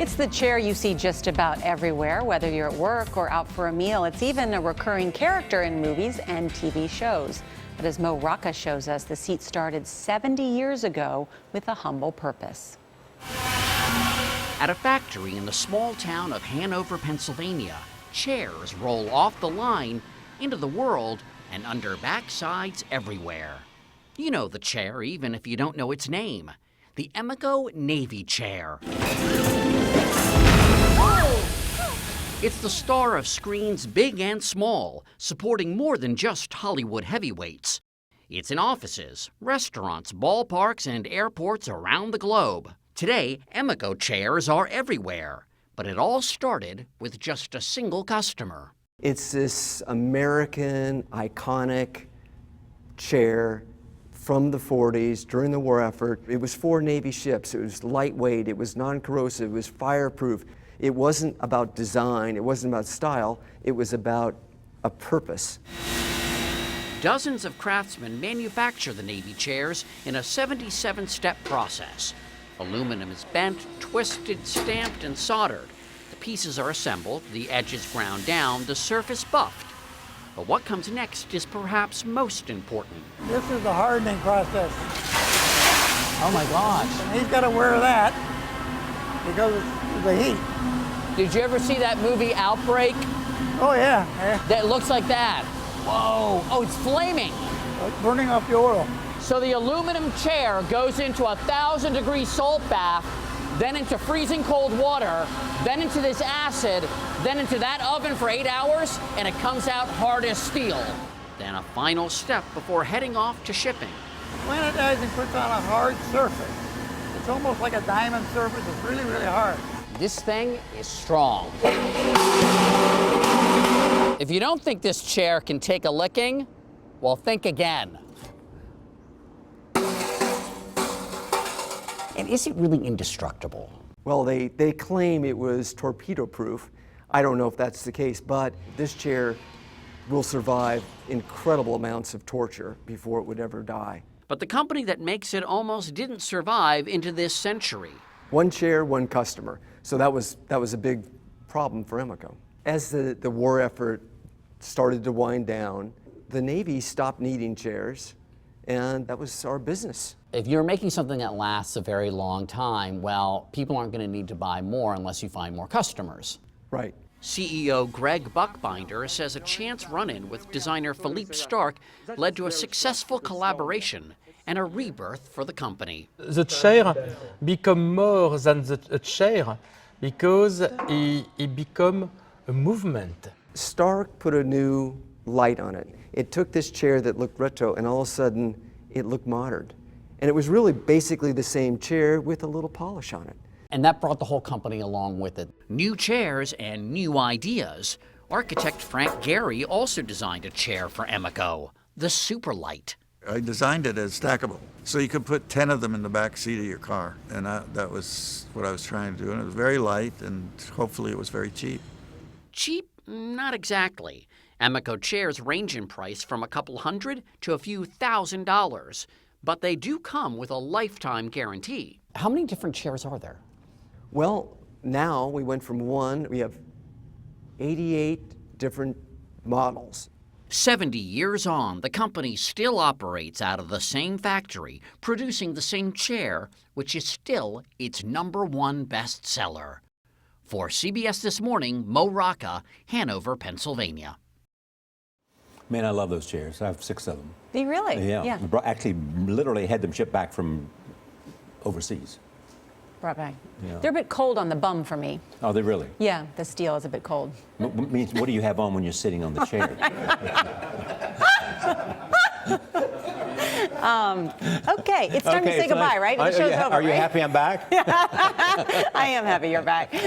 It's the chair you see just about everywhere, whether you're at work or out for a meal. It's even a recurring character in movies and TV shows. But as Mo Rocca shows us, the seat started 70 years ago with a humble purpose. At a factory in the small town of Hanover, Pennsylvania, chairs roll off the line into the world and under backsides everywhere. You know the chair, even if you don't know its name. The Emeco Navy chair. It's the star of screens big and small, supporting more than just Hollywood heavyweights. It's in offices, restaurants, ballparks, and airports around the globe. Today, Emeco chairs are everywhere, but it all started with just a single customer. It's this American, iconic chair from the 40s during the war effort. It was for Navy ships. It was lightweight, it was non-corrosive, it was fireproof. It wasn't about design, it wasn't about style, it was about a purpose. Dozens of craftsmen manufacture the Navy chairs in a 77-step process. Aluminum is bent, twisted, stamped, and soldered. The pieces are assembled, the edges ground down, the surface buffed. But what comes next is perhaps most important. This is the hardening process. Oh my gosh. And he's got to wear that because of the heat. Did you ever see that movie Outbreak? Oh yeah. That looks like that. Whoa, oh, it's flaming. Like burning off the oil. So the aluminum chair goes into a 1,000-degree salt bath, then into freezing cold water, then into this acid, then into that oven for 8 hours, and it comes out hard as steel. Then a final step before heading off to shipping. Planetizing puts on a hard surface. It's almost like a diamond surface. It's really, really hard. This thing is strong. If you don't think this chair can take a licking, well, think again. And is it really indestructible? Well, they claim it was torpedo-proof. I don't know if that's the case, but this chair will survive incredible amounts of torture before it would ever die. But the company that makes it almost didn't survive into this century. One chair, one customer. So that was a big problem for Emeco. As the war effort started to wind down, the Navy stopped needing chairs, and that was our business. If you're making something that lasts a very long time, well, people aren't going to need to buy more unless you find more customers. Right. CEO Greg Buckbinder says a chance run-in with designer Philippe Starck led to a successful collaboration and a rebirth for the company. The chair become more than a chair because it become a movement. Starck put a new light on it. It took this chair that looked retro and all of a sudden it looked modern. And it was really basically the same chair with a little polish on it. And that brought the whole company along with it. New chairs and new ideas. Architect Frank Gehry also designed a chair for Emeco, the Superlight. I designed it as stackable, so you could put 10 of them in the back seat of your car. And that was what I was trying to do. And it was very light, and hopefully it was very cheap. Cheap? Not exactly. Emeco chairs range in price from a couple hundred to a few $1,000s. But they do come with a lifetime guarantee. How many different chairs are there? Well, now we went from one, we have 88 different models. 70 years on, the company still operates out of the same factory, producing the same chair, which is still its #1 bestseller. For CBS This Morning, Mo Rocca, Hanover, Pennsylvania. Man, I love those chairs. I have 6 of them. Do you really? Yeah. Actually, literally had them shipped back from overseas. Brought back. Yeah. They're a bit cold on the bum for me. Oh, they really? Yeah, the steel is a bit cold. Means what do you have on when you're sitting on the chair? Okay, it's time to say goodbye, right? The show's over, Are you right? happy I'm back? I am happy you're back.